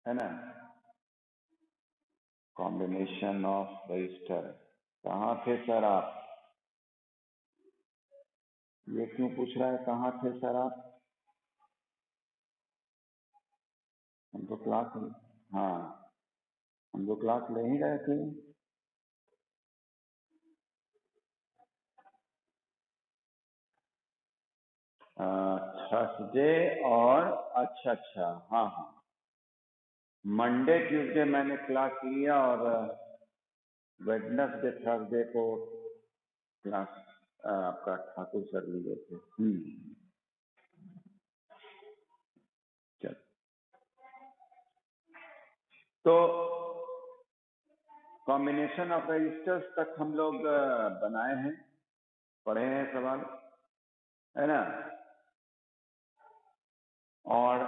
है ना। Combination of register. कहाँ थे सर आप? ये क्यों पूछ रहा है कहाँ थे सर आप? हम तो क्लास, हाँ, हम तो क्लास ले ही रहे थे। थर्सडे और, अच्छा अच्छा, हाँ हाँ, मंडे ट्यूसडे मैंने क्लास लिया और वेडनेसडे थर्सडे को क्लास आपका ठाकुर सर लिए थे। चल, तो कॉम्बिनेशन ऑफ रजिस्टर्स तक हम लोग बनाए हैं, पढ़े हैं सवाल, है ना। और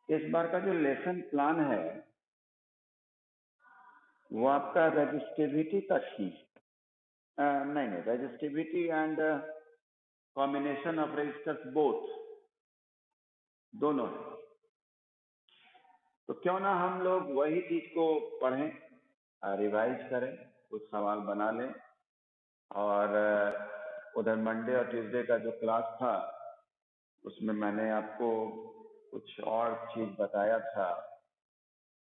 इस बार का जो लेसन प्लान है वो आपका रजिस्टिविटी तक ही, नहीं नहीं, resistivity and combination of resistors both, दोनों है। तो क्यों ना हम लोग वही चीज को पढ़ें, रिवाइज करें, कुछ सवाल बना लें। और उधर मंडे और ट्यूसडे का जो क्लास था उसमें मैंने आपको कुछ और चीज बताया था,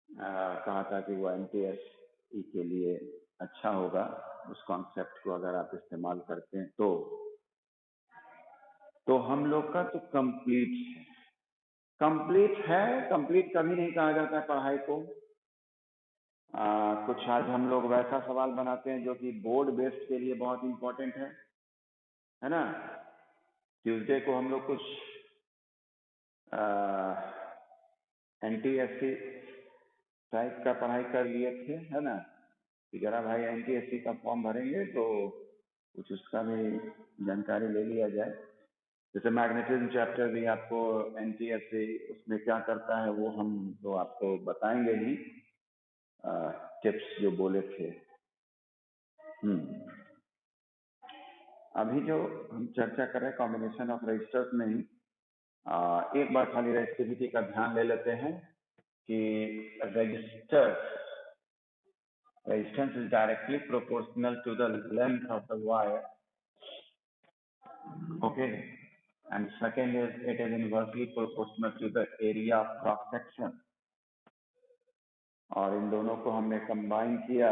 कहा था कि वो एमटीएसई के लिए अच्छा होगा, उस कॉन्सेप्ट को अगर आप इस्तेमाल करते हैं तो हम लोग का तो कंप्लीट है। कंप्लीट है, कंप्लीट कभी नहीं कहा जाता है पढ़ाई को। कुछ आज हम लोग वैसा सवाल बनाते हैं जो कि बोर्ड बेस्ड के लिए बहुत इंपॉर्टेंट है ना। ट्यूसडे को हम लोग कुछ एनटीएससी टाइप का पढ़ाई कर लिए थे, है ना, कि जरा भाई एनटीएससी का फॉर्म भरेंगे तो कुछ उसका भी जानकारी ले लिया जाए। जैसे मैग्नेटिज्म चैप्टर भी आपको एनटीएससी उसमें क्या करता है वो हम तो आपको बताएंगे ही, टिप्स जो बोले थे। अभी जो हम चर्चा कर रहे हैं कॉम्बिनेशन ऑफ रजिस्टर्स में ही, एक बार खाली रेजिस्टिविटी का ध्यान ले लेते हैं कि resistance is directly proportional to the length of the wire, okay, and second is it is inversely proportional to the area of cross section, और इन दोनों को हमने कंबाइन किया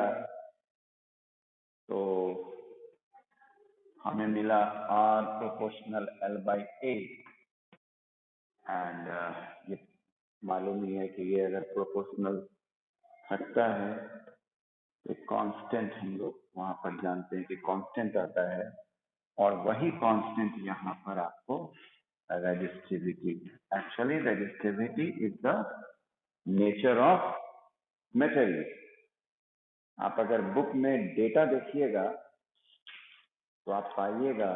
तो हमें मिला R proportional L by A, and ये मालूम ही है कि ये अगर प्रोपोर्शनल हटता है तो कांस्टेंट हम लोग वहां पर जानते हैं कि कांस्टेंट आता है, और वही कांस्टेंट यहाँ पर आपको resistivity, actually resistivity is the nature of material. आप अगर बुक में डेटा देखिएगा तो आप पाइएगा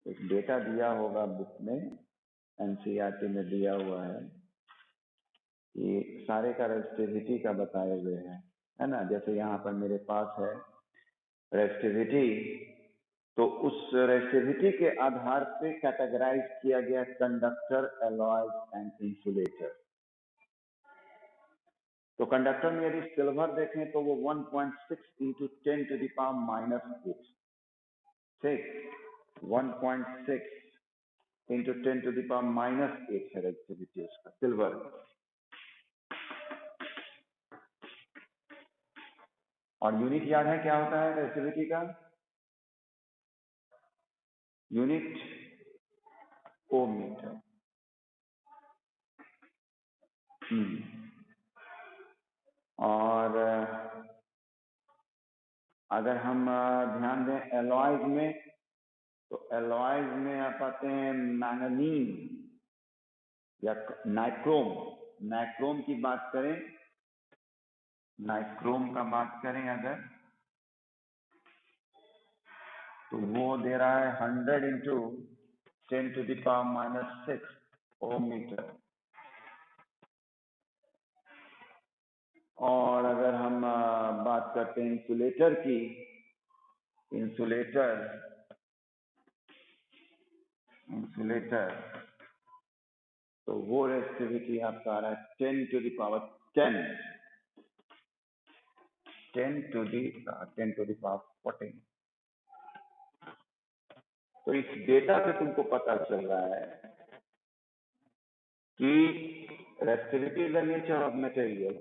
एक डेटा दिया होगा बुक में, एनसीईआरटी में दिया हुआ है, कि सारे का रेजिस्टिविटी का बताए हुए हैं, है ना। जैसे यहाँ पर मेरे पास है रेजिस्टिविटी, तो उस रेजिस्टिविटी के आधार पे कैटेगराइज किया गया कंडक्टर, एलॉयज एंड इंसुलेटर। तो कंडक्टर में यदि सिल्वर देखें तो वो 1.6 इंटू 10 टू द पावर -8, ठीक, 1.6 इंटू 10 टू द पावर -8 है रेजिस्टिविटी उसका, सिल्वर। और यूनिट याद है क्या होता है रेजिस्टिविटी का? Unit ohm metre. और अगर हम ध्यान दें एलॉयज में, तो एलॉयज में आप पाते हैं मैंगनीज या नाइक्रोम। नाइक्रोम की बात करें, नाइक्रोम का बात करें अगर, तो वो दे रहा है 100 into 10 to the power -6 ohm metre. और अगर हम बात करते हैं इंसुलेटर की, इंसुलेटर तो वो रेजिस्टिविटी आपका आ रहा है 10 to the power 10, 10 to the power 14। तो इस डेटा से तुमको पता चल रहा है कि resistivity is the nature of material,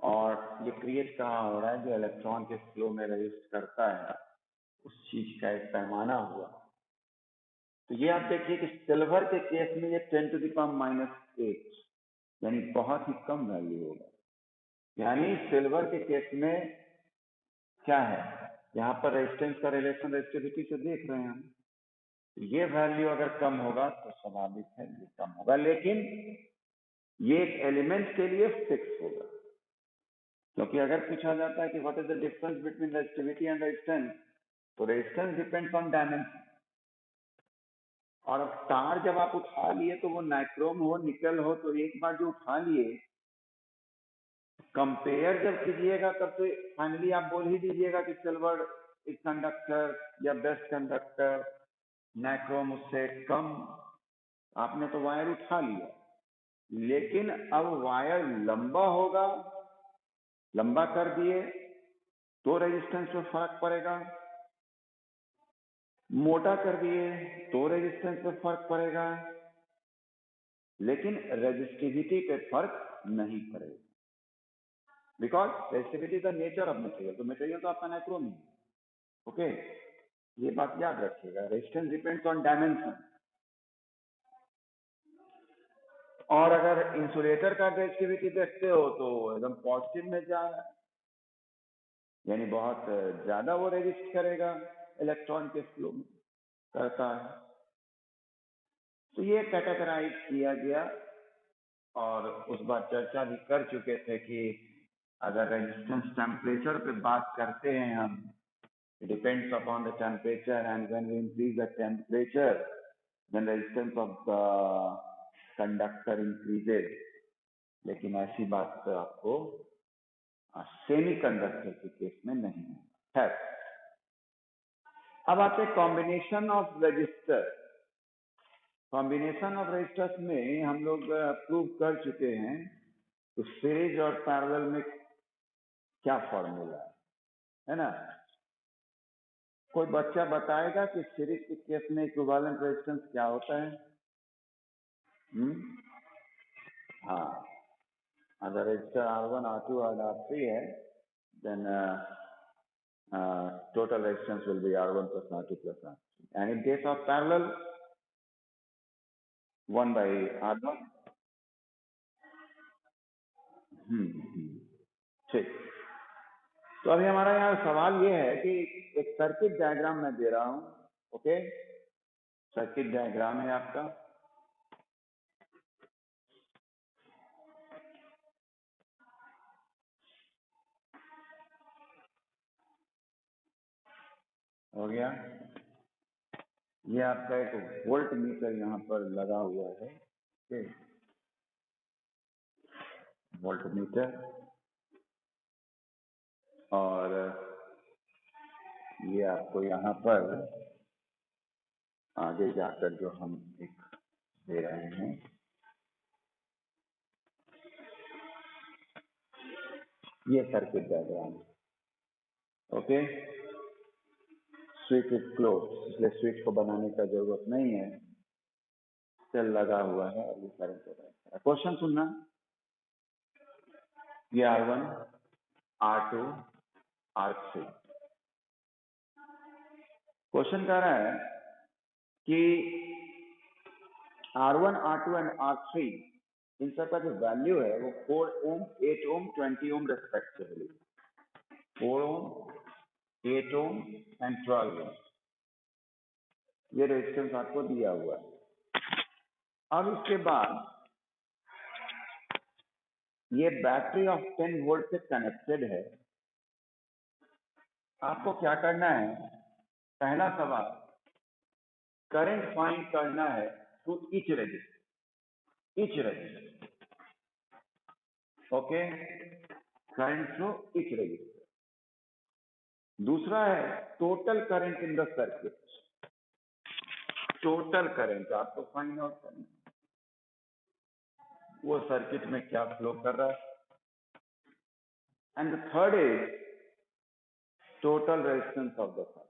और ये क्रिएट कहाँ हो रहा है, जो इलेक्ट्रॉन के फ्लो में रेजिस्ट करता है उस चीज का एक पैमाना हुआ। तो ये आप देखिए कि सिल्वर के केस में ये 10 to the power -8, यानी बहुत ही कम वैल्यू होगा। यानी सिल्वर के केस में क्या है, यहाँ पर रेजिस्टेंस का रिलेशन रेजिस्टिविटी से देख रहे हैं हम। ये वैल्यू अगर कम होगा तो स्वाभाविक है ये कम होगा, लेकिन ये एक एलिमेंट के लिए फिक्स होगा। क्योंकि अगर पूछा जाता है कि what is the difference between resistivity and resistance, तो रेजिस्टेंस डिपेंड्स ऑन डायमेंशन। और अब तार जब आप उठा लिए तो वो नाइक्रोम हो निकल हो, तो एक बार जो उठा लिए कंपेयर जब कीजिएगा तब तो फाइनली आप बोल ही दीजिएगा कि सिल्वर इज कंडक्टर या बेस्ट कंडक्टर, नाइक्रोम उससे कम। आपने तो वायर उठा लिया, लेकिन अब वायर लंबा होगा, लंबा कर दिए तो रेजिस्टेंस में फर्क पड़ेगा, मोटा कर दिए तो रेजिस्टेंस पे फर्क पड़ेगा, लेकिन रेजिस्टिविटी पे फर्क नहीं पड़ेगा। Because resistivity is the nature of material, तो मटेरियल तो आपका नाइक्रोम ही। ओके, ये बात याद रखिएगा, रेजिस्टेंस डिपेंड्स ऑन डायमेंशन। और अगर इंसुलेटर का रेजिस्टिविटी देखते हो तो एकदम पॉजिटिव में जा रहा है, यानी बहुत ज्यादा वो रेजिस्ट करेगा, इलेक्ट्रॉन के फ्लो में करता है। तो ये कैटेगराइज किया गया, और उस बार चर्चा भी कर चुके थे कि अगर रेजिस्टेंस टेम्परेचर पे बात करते हैं हम, depends upon the temperature, and when we increase the temperature then resistance of the conductor increases. लेकिन ऐसी बात तो आपको सेमी कंडक्टर के केस में नहीं है। अब आते combination of resistor. Combination of resistors में हम लोग प्रूव कर चुके हैं, तो सीरीज और पैरेलल में क्या फॉर्मूला है ना। कोई बच्चा बताएगा कि सीरीज के केस में इक्विवेलेंट रेजिस्टेंस क्या होता है? हाँ, अगर रजिस्टर R1, R2 और R3 है, then total resistance will be R1 plus R2 plus R3. And in case of parallel, 1 by R1. ठीक। तो अभी हमारा यहाँ सवाल ये है कि एक सर्किट डायग्राम मैं दे रहा हूँ। ओके, सर्किट डायग्राम है आपका, हो गया। ये आपका एक वोल्ट मीटर यहाँ पर लगा हुआ है। ओके, वोल्ट मीटर, और ये आपको यहाँ पर आगे जाकर जो हम एक दे रहे हैं, ये circuit diagram. Okay, switch is close, इसलिए स्विच को बनाने का जरूरत नहीं है, सेल लगा हुआ है और ये करंट हो रहा है। क्वेश्चन सुनना, ये R1, R2, R3। क्वेश्चन कह रहा है कि R1, R2 एंड R3 इन सब का जो वैल्यू है वो 4 ओम, 8 ओम, 20 ओम रेस्पेक्टिवली। 4 ओम, 8 ओम एंड 12 ओम, ये रेजिस्टेंस आपको दिया हुआ है। अब इसके बाद ये बैटरी ऑफ 10 वोल्ट से कनेक्टेड है। आपको क्या करना है, पहला सवाल, करंट फाइंड करना है through each resistor, each resistor. Okay, current through each resistor. दूसरा है total current in the circuit, total current आपको फाइंड आउट करना है। वो सर्किट में क्या फ्लो कर रहा है। And the third is total resistance of the circuit.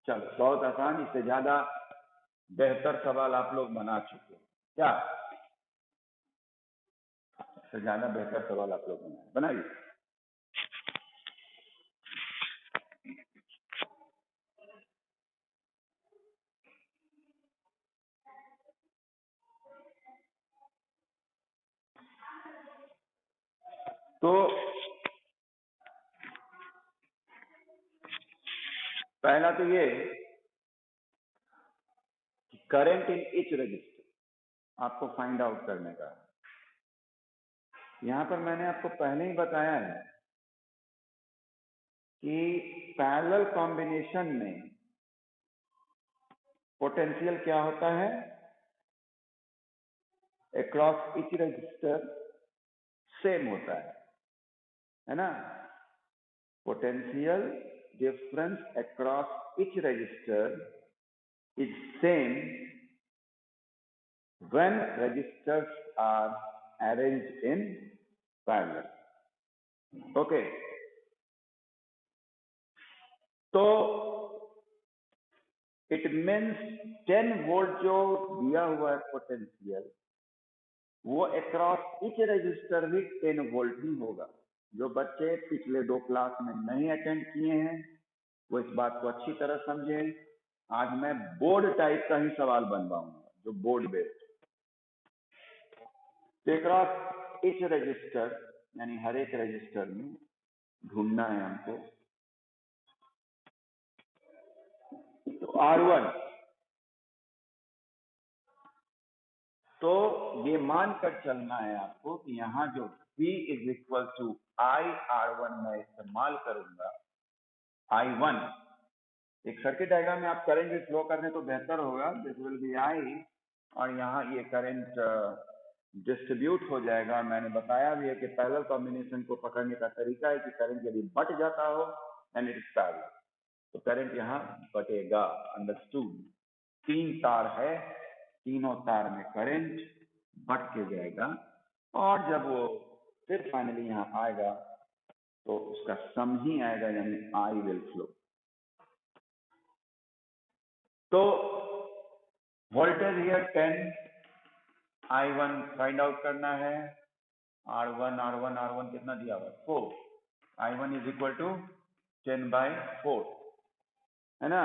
चलो बहुत आसान, इससे ज्यादा बेहतर सवाल आप लोग बना चुके हैं क्या? इससे ज्यादा बेहतर सवाल आप लोग बनाइए। तो पहला तो ये कि करंट इन ईच रजिस्टर आपको फाइंड आउट करने का। यहां पर मैंने आपको पहले ही बताया है कि पैरेलल कॉम्बिनेशन में पोटेंशियल क्या होता है, अक्रॉस ईच रजिस्टर सेम होता है ना। Potential difference across each resistor is same when registers are arranged in parallel. Okay. तो इट मीन्स 10 वोल्ट जो दिया हुआ है पोटेंशियल, वो अक्रॉस ईच रजिस्टर भी 10 वोल्ट ही होगा। जो बच्चे पिछले 2 क्लास में नहीं अटेंड किए हैं वो इस बात को अच्छी तरह समझे। आज मैं बोर्ड टाइप का ही सवाल बनवाऊंगा, जो board based. Across each resistor यानी हर एक रजिस्टर में ढूंढना है हमको। तो R1, तो ये मानकर चलना है आपको कि यहाँ जो V is equal to I R1 में इस्तेमाल करूंगा। I1 एक सर्किट डायग्राम में आप करंट भी फ्लो करने तो बेहतर होगा। दिस विल बी I और यहाँ ये करंट डिस्ट्रीब्यूट हो जाएगा। मैंने बताया भी है कि पैरेलल कॉम्बिनेशन को पकड़ने का तरीका है कि करंट यदि बट जाता हो एंड इट इज पैरेलल, तो करंट यहाँ बटेगा। अंडरस्टूड। 3 तार है, तीनों तार में करंट बट के जाएगा और जब वो फिर फाइनली यहाँ आएगा तो उसका सम ही आएगा, यानी आई विल फ्लो। तो voltage here 10, I1 find out करना है। R1 कितना दिया हुआ है 4। I1 इज इक्वल टू 10/4 है ना।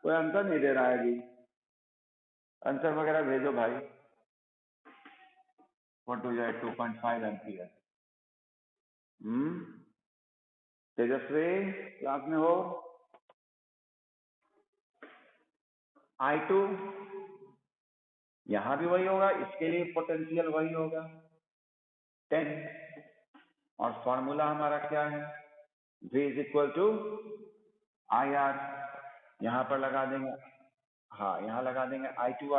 कोई आंसर नहीं दे रहा है अभी, आंसर वगैरह भेजो भाई। व्हाट हो जाए 2.5 एम्पियर। तेजस्वी क्लास में हो। I2 यहां भी वही होगा, इसके लिए पोटेंशियल वही होगा 10 और फॉर्मूला हमारा क्या है, V is equal to IR। यहां पर लगा देंगे, हाँ यहां लगा देंगे I2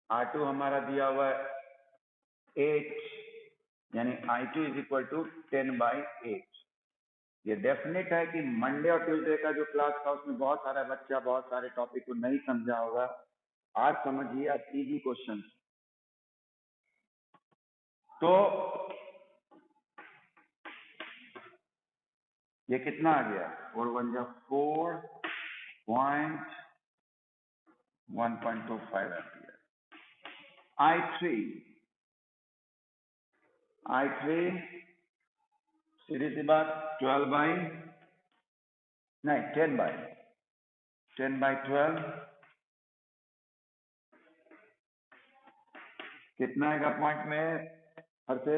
R2 हमारा दिया हुआ है 8, यानी I2 इज इक्वल टू 10/8। ये डेफिनेट है कि मंडे और ट्यूसडे का जो क्लास था उसमें बहुत सारा बच्चा बहुत सारे टॉपिक को नहीं समझा होगा। आज समझिए, आज इजी क्वेश्चन। तो ये कितना आ गया 4/1.1.25 एम्पियर। I3 सीधी सी बात 10/12 कितना आएगा पॉइंट में हर से।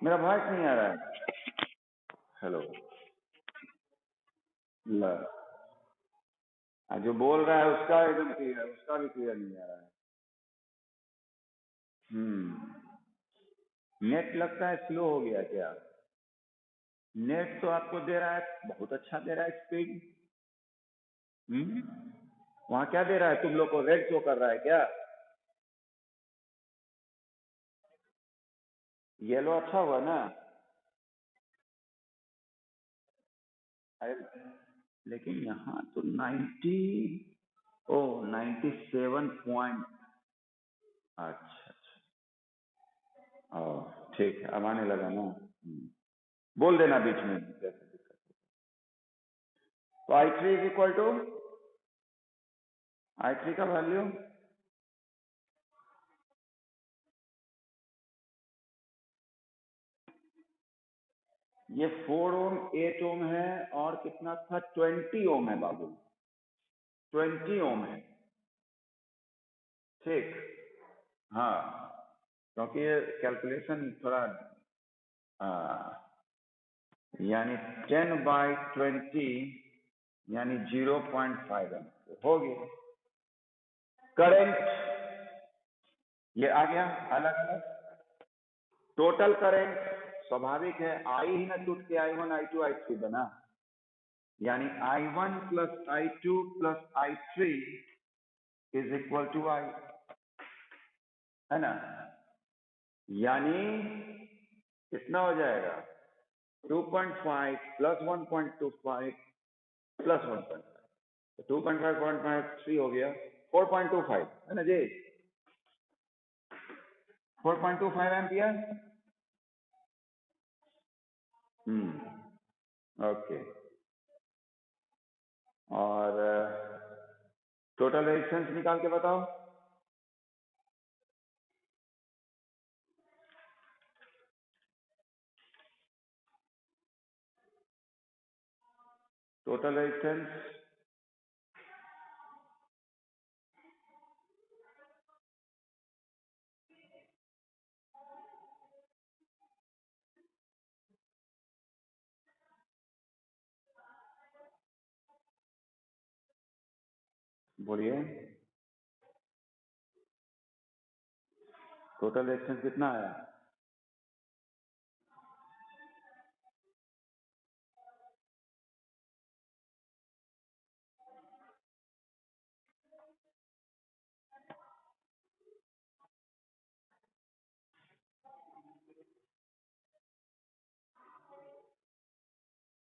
मेरा वॉइस नहीं आ रहा है। हेलो, जो बोल रहा है उसका एकदम क्लियर, उसका भी क्लियर नहीं आ रहा है। नेट लगता है स्लो हो गया क्या? नेट तो आपको दे रहा है, बहुत अच्छा दे रहा है स्पीड। वहां क्या दे रहा है तुम लोग को? रेड शो कर रहा है क्या? येलो अच्छा हुआ ना? अरे लेकिन यहाँ तो 97 पॉइंट। अच्छा, ठीक है, अब आने लगा ना। बोल देना बीच में जैसे दिक्कत। तो I3 is equal to I3 का वैल्यू ये 4 ओम 8 ओम है और कितना था 20 ओम है बाबू, 20 ओम है। ठीक, हाँ, क्योंकि ये कैलकुलेशन थोड़ा यानी 10/20 यानी 0.5 एम्पीयर हो गया। करंट ये आ गया अलग अलग। टोटल करंट स्वाभाविक है आई ही ना टूट के I1 I2 I3 बना, यानी I1 plus I2 plus I3 is equal to I, है ना। यानी कितना हो जाएगा 2.5 प्लस 1.25 प्लस 1.5, 2.5 3 हो गया 4.25, है ना जी, 4.25 एम्पियर। ओके, और टोटल रेजिस्टेंस निकाल के बताओ। टोटल रेजिस्टेंस बोलिए, टोटल रेजिस्टेंस कितना आया?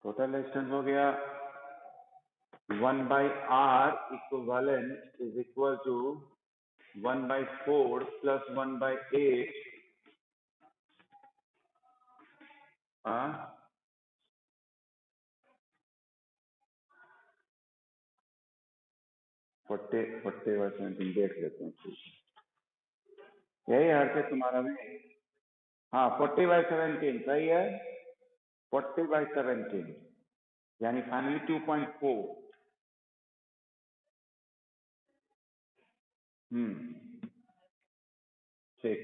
टोटल रेजिस्टेंस हो गया 1/R equivalent is equal to 1/4 plus 1/8 40% देख लेते हैं, ठीक है, यही हर से तुम्हारा भी। हाँ 40/17 सही है, 40/17 यानी फाइनली 2.4। ठीक,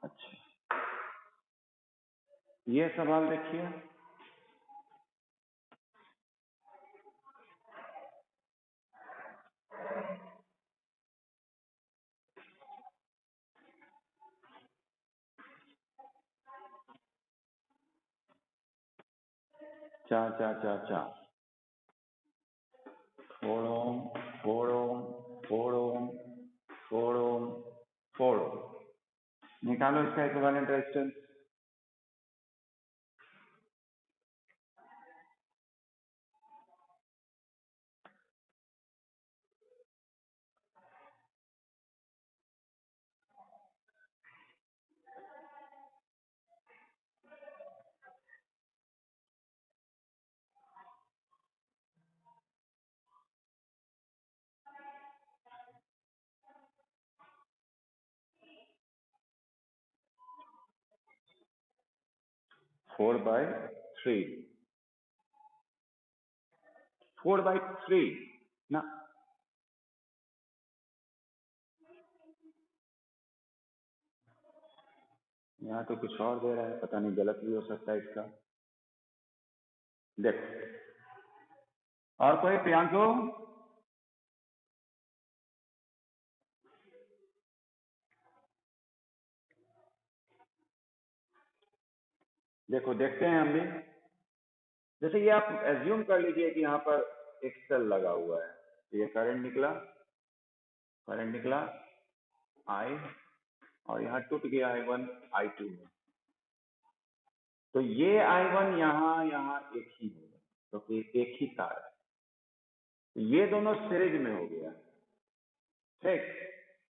अच्छा ये सवाल देखिए, चार चार चार चार 4 ओम 4 ओम 4 ओम 4 ओम 4 ओम, निकालो इसका equivalent resistance. Four by three, 4/3 ना, यहाँ तो कुछ और दे रहा है, पता नहीं गलत भी हो सकता है इसका। देखो और कोई प्रियांशु, देखो देखते हैं हम भी। जैसे ये आप एज्यूम कर लीजिए कि यहाँ पर एक सेल लगा हुआ है, तो ये करंट निकला, करंट निकला, I, और यहाँ टूट गया I1 I2 में, तो ये I1 यहाँ एक ही होगा, तो फिर एक ही तार है, ये दोनों सीरीज में हो गया। ठीक,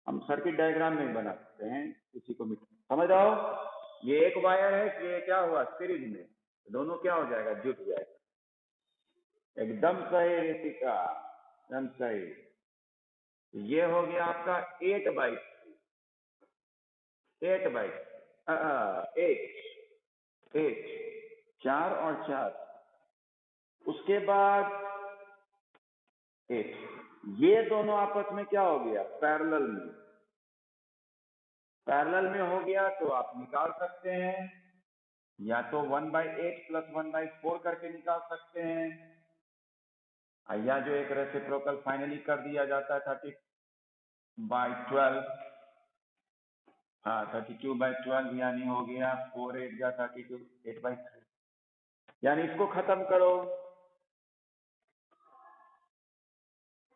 हम सर्किट डायग्राम में बना सकते हैं, इसी को समझ रहा हो। ये एक वायर है, ये क्या हुआ सीरीज में, दोनों क्या हो जाएगा, जुट जाएगा। एकदम सही ऋतिका, एकदम सही। ये हो गया आपका 8/3, 8 4 और 4, उसके बाद 8, ये दोनों आपस में क्या हो गया, पैरेलल में हो गया, तो आप निकाल सकते हैं, या तो 1/8 + 1/4 करके निकाल सकते हैं, या जो एक रेसिप्रोकल फाइनली कर दिया जाता है 30/12, हाँ 32/12, यानी हो गया 4 8 या 32, 8/3, यानी इसको खत्म करो,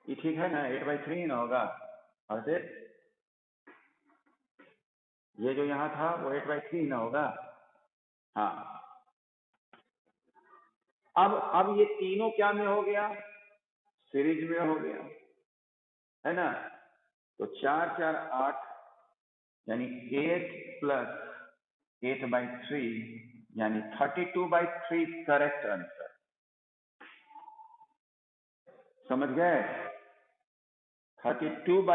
ये ठीक है ना, 8/3 ही ना होगा। और फिर ये जो यहाँ था वो 8/3 ना होगा। हाँ, अब ये तीनों क्या में हो गया, सीरीज में हो गया, है ना। तो 4 4 8, यानी 8 + 8/3, यानी 32/3 करेक्ट आंसर। समझ गए, 32/3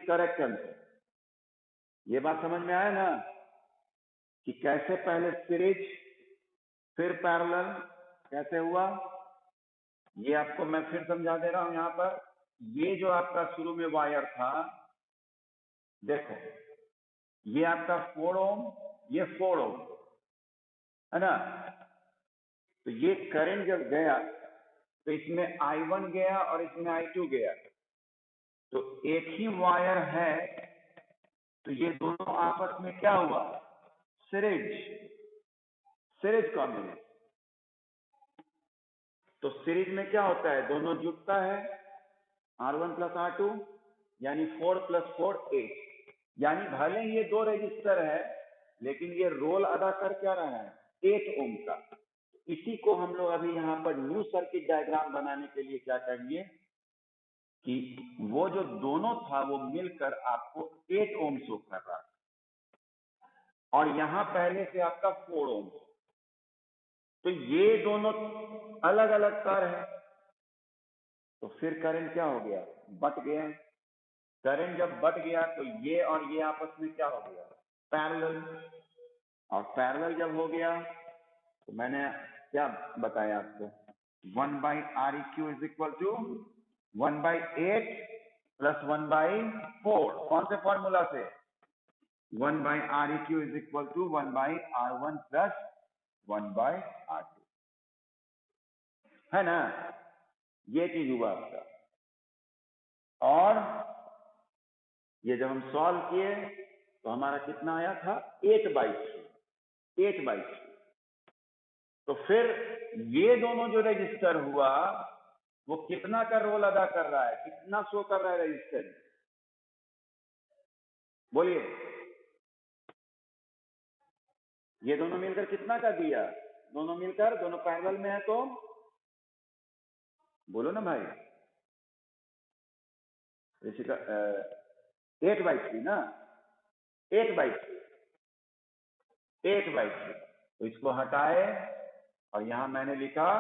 करेक्ट आंसर। ये बात समझ में आया ना, कि कैसे पहले सीरीज फिर पैरेलल कैसे हुआ। ये आपको मैं फिर समझा दे रहा हूं। यहाँ पर ये जो आपका शुरू में वायर था, देखो ये आपका 4 ओम, ये 4 ओम, है ना। तो ये करंट जब गया तो इसमें I1 गया और इसमें I2 गया, तो एक ही वायर है, तो ये दोनों आपस में क्या हुआ, सीरीज कॉम्बिनेशन। तो सीरीज में क्या होता है, दोनों जुड़ता है, R1 + R2, यानी 4 + 4 8, यानी भले ये दो रजिस्टर है, लेकिन ये रोल अदा कर क्या रहा है, 8 ओम का। इसी को हम लोग अभी यहाँ पर न्यू सर्किट डायग्राम बनाने के लिए क्या करेंगे, कि वो जो दोनों था वो मिलकर आपको 8 ओम शो कर रहा है, और यहाँ पहले से आपका 4 ओम, तो ये दोनों अलग अलग तार है, तो फिर करंट क्या हो गया, बट गया। करंट जब बट गया तो ये और ये आपस में क्या हो गया, पैरेलल, और पैरेलल जब हो गया तो मैंने क्या बताया आपको, 1/Req = 1/8 + 1/4, कौन से फॉर्मूला से, 1/Req = 1/R1 + 1/R2, है ना। ये चीज हुआ आपका। और ये जब हम सॉल्व किए तो हमारा कितना आया था, 8/3। तो फिर ये दोनों जो रजिस्टर हुआ वो कितना का रोल अदा कर रहा है, कितना शो कर रहा है रजिस्टर, बोलिए। ये दोनों मिलकर कितना का दिया, दोनों मिलकर, दोनों पैरेलल में है, तो बोलो ना भाई, इसी का 8/3 ना, 8/3, 8/3, तो इसको हटाए और यहां मैंने लिखा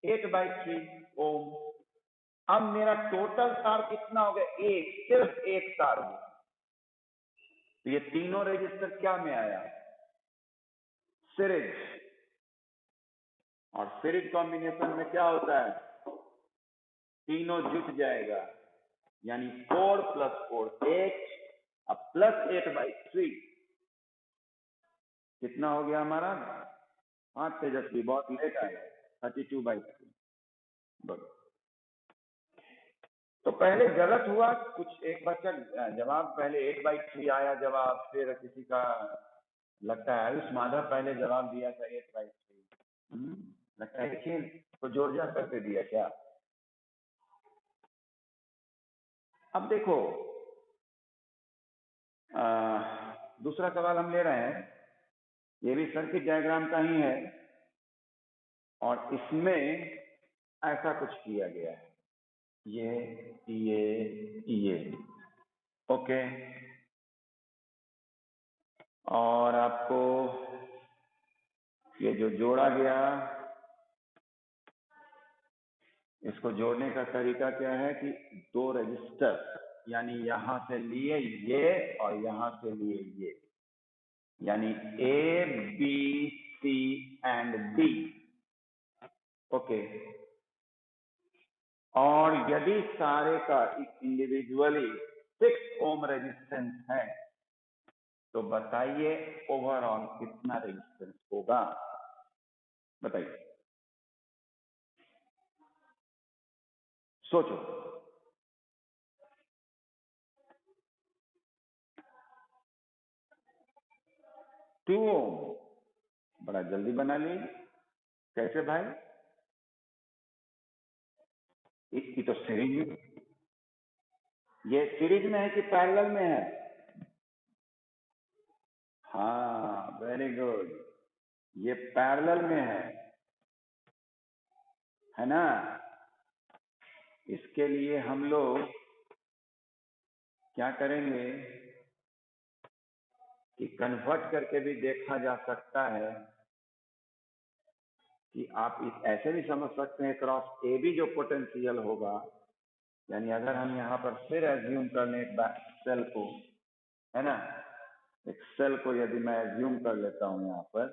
8/3 ओम। अब मेरा टोटल तार कितना हो गया, एक, सिर्फ एक तार हो। तो ये तीनों रजिस्टर क्या में आया, सीरीज, और सीरीज कॉम्बिनेशन में क्या होता है, तीनों जुट जाएगा, यानी 4 + 4 8, अब प्लस 8/3, कितना हो गया हमारा, हाँ तेजस्वी बहुत लेट आया, 32/3। तो पहले गलत हुआ कुछ, एक बच्चा जवाब पहले 8/3 आया जवाब, फिर किसी का लगता है आयुष माधव पहले जवाब दिया था 8/3, लगता है खेल तो जोड़ जा करके दिया क्या। अब देखो, दूसरा सवाल हम ले रहे हैं, ये भी सर्किट डायग्राम का ही है और इसमें ऐसा कुछ किया गया है, ये ओके। और आपको ये जो जोड़ा गया, इसको जोड़ने का तरीका क्या है कि दो रजिस्टर, यानी यहां से लिए ये और यहां से लिए ये, यानी A B C and D, okay. और यदि सारे का इंडिविजुअली 6 ओम रेजिस्टेंस है तो बताइए ओवरऑल कितना रेजिस्टेंस होगा, बताइए, सोचो। 2 ओम, बड़ा जल्दी बना ली, कैसे भाई? इसकी तो सीरीज में, ये सीरीज में है कि पैरेलल में है? हाँ, वेरी गुड, ये पैरेलल में है ना। इसके लिए हम लोग क्या करेंगे कि कन्वर्ट करके भी देखा जा सकता है कि आप इस ऐसे भी समझ सकते हैं क्रॉस ए भी जो पोटेंशियल होगा, यानी अगर हम यहाँ पर फिर एज्यूम कर लें एक सेल को, है ना, एक सेल को यदि मैं एज्यूम कर लेता हूँ यहाँ पर,